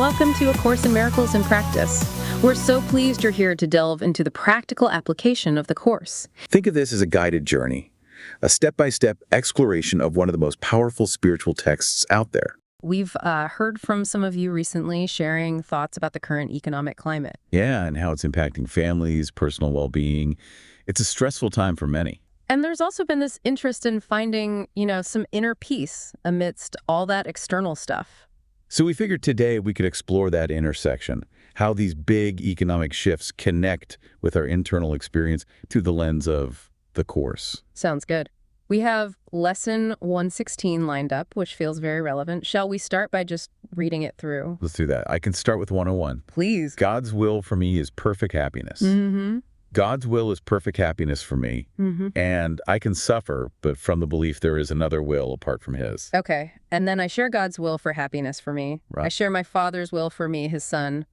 welcome to A Course in Miracles in Practice. We're so pleased you're here to delve into the practical application of the Course. Think of this as a guided journey, a step-by-step exploration of one of the most powerful spiritual texts out there. We've heard from some of you recently sharing thoughts about the current economic climate. Yeah, and how it's impacting families, personal well-being. It's a stressful time for many. And there's also been this interest in finding, some inner peace amidst all that external stuff. So we figured today we could explore that intersection, how these big economic shifts connect with our internal experience through the lens of the Course. Sounds good. We have Lesson 116 lined up, which feels very relevant. Shall we start by just reading it through? Let's do that. I can start with 101. Please. God's will for me is perfect happiness. Mm-hmm. God's will is perfect happiness for me, and I can suffer, but from the belief there is another will apart from his. Okay. And then I share God's will for happiness for me. Right. I share my Father's will for me, his Son.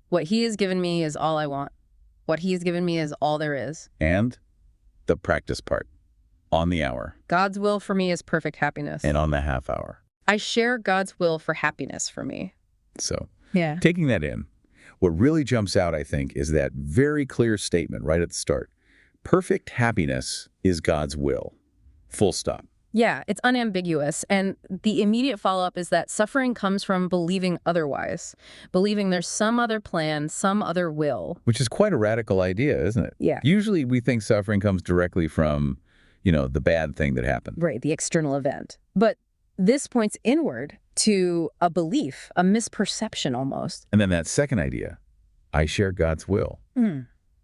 What he has given me is all I want. What he has given me is all there is. And the practice part, on the hour. God's will for me is perfect happiness. And on the half hour. I share God's will for happiness for me. So, Yeah. taking that in, what really jumps out, I think, is that very clear statement right at the start. Perfect happiness is God's will. Full stop. Yeah, it's unambiguous. And the immediate follow-up is that suffering comes from believing otherwise, believing there's some other plan, some other will. Which is quite a radical idea, isn't it? Yeah. Usually we think suffering comes directly from, the bad thing that happened. Right, the external event. But this points inward to a belief, a misperception almost. And then that second idea, I share God's will.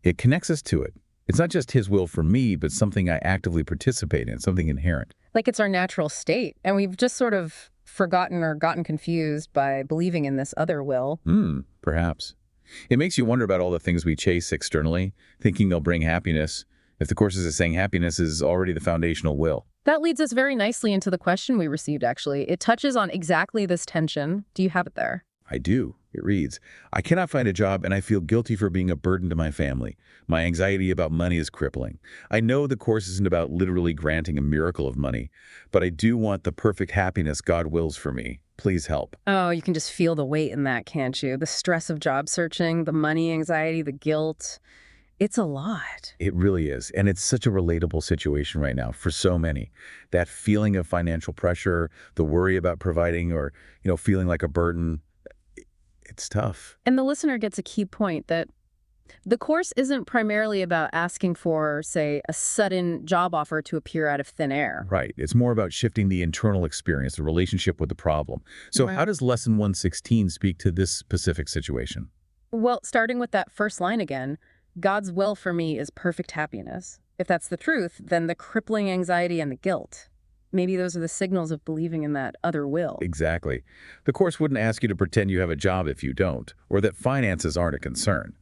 It connects us to it. It's not just his will for me, but something I actively participate in, something inherent. Like it's our natural state. And we've just sort of forgotten or gotten confused by believing in this other will. Perhaps. It makes you wonder about all the things we chase externally, thinking they'll bring happiness, if the Course is saying happiness is already the foundational will. That leads us very nicely into the question we received, actually. It touches on exactly this tension. Do you have it there? I do. It reads, I cannot find a job and I feel guilty for being a burden to my family. My anxiety about money is crippling. I know the Course isn't about literally granting a miracle of money, but I do want the perfect happiness God wills for me. Please help. Oh, you can just feel the weight in that, can't you? The stress of job searching, the money anxiety, the guilt. It's a lot. It really is. And it's such a relatable situation right now for so many. That feeling of financial pressure, the worry about providing or, feeling like a burden, it's tough. And the listener gets a key point that the Course isn't primarily about asking for, say, a sudden job offer to appear out of thin air. Right. It's more about shifting the internal experience, the relationship with the problem. So Right. How does Lesson 116 speak to this specific situation? Well, starting with that first line again, God's will for me is perfect happiness. If that's the truth, then the crippling anxiety and the guilt, maybe those are the signals of believing in that other will. Exactly. The Course wouldn't ask you to pretend you have a job if you don't, or that finances aren't a concern.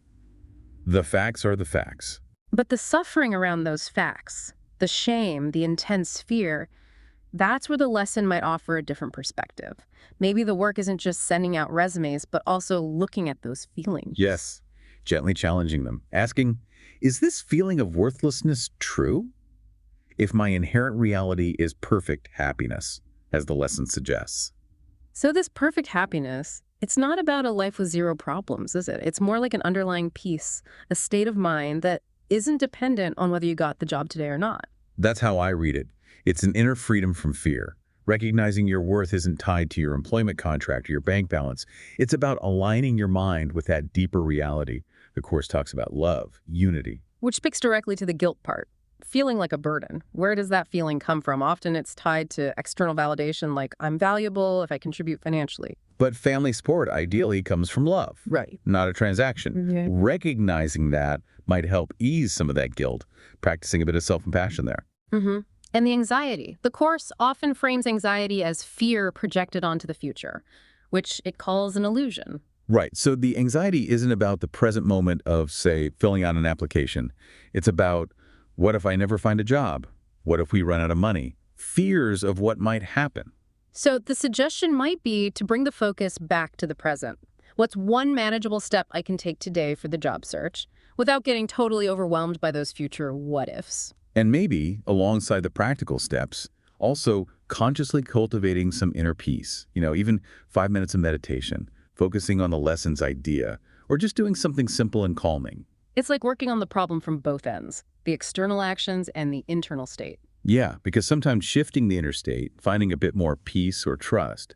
The facts are the facts. But the suffering around those facts, the shame, the intense fear, that's where the lesson might offer a different perspective. Maybe the work isn't just sending out resumes, but also looking at those feelings. Yes. Gently challenging them, asking, is this feeling of worthlessness true? If my inherent reality is perfect happiness, as the lesson suggests. So this perfect happiness, it's not about a life with zero problems, is it? It's more like an underlying peace, a state of mind that isn't dependent on whether you got the job today or not. That's how I read it. It's an inner freedom from fear. Recognizing your worth isn't tied to your employment contract or your bank balance. It's about aligning your mind with that deeper reality. The Course talks about love, unity. Which speaks directly to the guilt part. Feeling like a burden. Where does that feeling come from? Often it's tied to external validation, like I'm valuable if I contribute financially. But family support ideally comes from love. Right. Not a transaction. Yeah. Recognizing that might help ease some of that guilt, practicing a bit of self-compassion there. And the anxiety. The Course often frames anxiety as fear projected onto the future, which it calls an illusion. Right. So the anxiety isn't about the present moment of, say, filling out an application. It's about, what if I never find a job? What if we run out of money? Fears of what might happen. So the suggestion might be to bring the focus back to the present. What's one manageable step I can take today for the job search without getting totally overwhelmed by those future what-ifs? And maybe, alongside the practical steps, also consciously cultivating some inner peace. Even 5 minutes of meditation, focusing on the lesson's idea, or just doing something simple and calming. It's like working on the problem from both ends, the external actions and the internal state. Yeah, because sometimes shifting the inner state, finding a bit more peace or trust,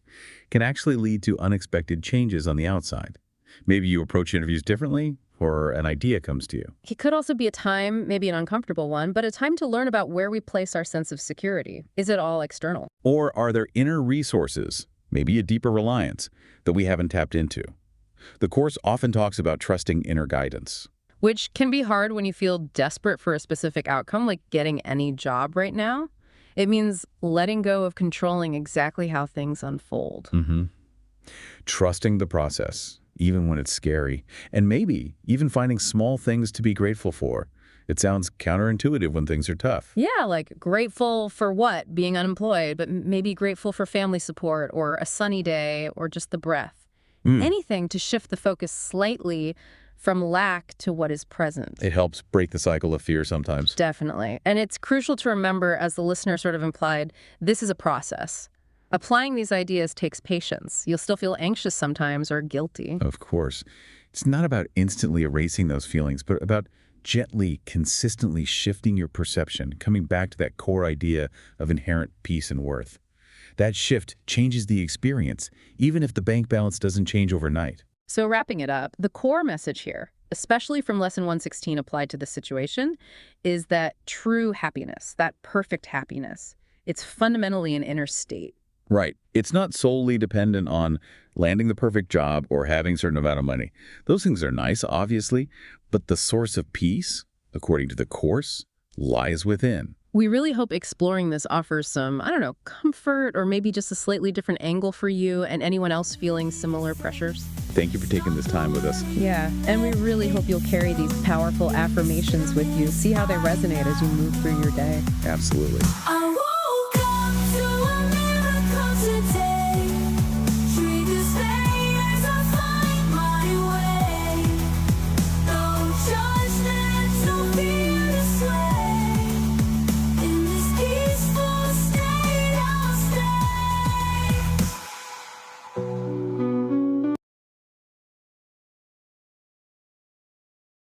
can actually lead to unexpected changes on the outside. Maybe you approach interviews differently, or an idea comes to you. It could also be a time, maybe an uncomfortable one, but a time to learn about where we place our sense of security. Is it all external? Or are there inner resources, maybe a deeper reliance, that we haven't tapped into? The course often talks about trusting inner guidance. Which can be hard when you feel desperate for a specific outcome, like getting any job right now. It means letting go of controlling exactly how things unfold. Trusting the process, even when it's scary, and maybe even finding small things to be grateful for. It sounds counterintuitive when things are tough. Yeah, like grateful for what? Being unemployed, but maybe grateful for family support or a sunny day or just the breath. Anything to shift the focus slightly from lack to what is present. It helps break the cycle of fear sometimes. Definitely. And it's crucial to remember, as the listener sort of implied, this is a process. Applying these ideas takes patience. You'll still feel anxious sometimes or guilty. Of course. It's not about instantly erasing those feelings, but about gently, consistently shifting your perception, coming back to that core idea of inherent peace and worth. That shift changes the experience, even if the bank balance doesn't change overnight. So wrapping it up, the core message here, especially from Lesson 116 applied to this situation, is that true happiness, that perfect happiness, it's fundamentally an inner state. Right. It's not solely dependent on landing the perfect job or having a certain amount of money. Those things are nice, obviously, but the source of peace, according to the course, lies within. We really hope exploring this offers some, comfort or maybe just a slightly different angle for you and anyone else feeling similar pressures. Thank you for taking this time with us. Yeah, and we really hope you'll carry these powerful affirmations with you. See how they resonate as you move through your day. Absolutely. I woke up to a miracle today.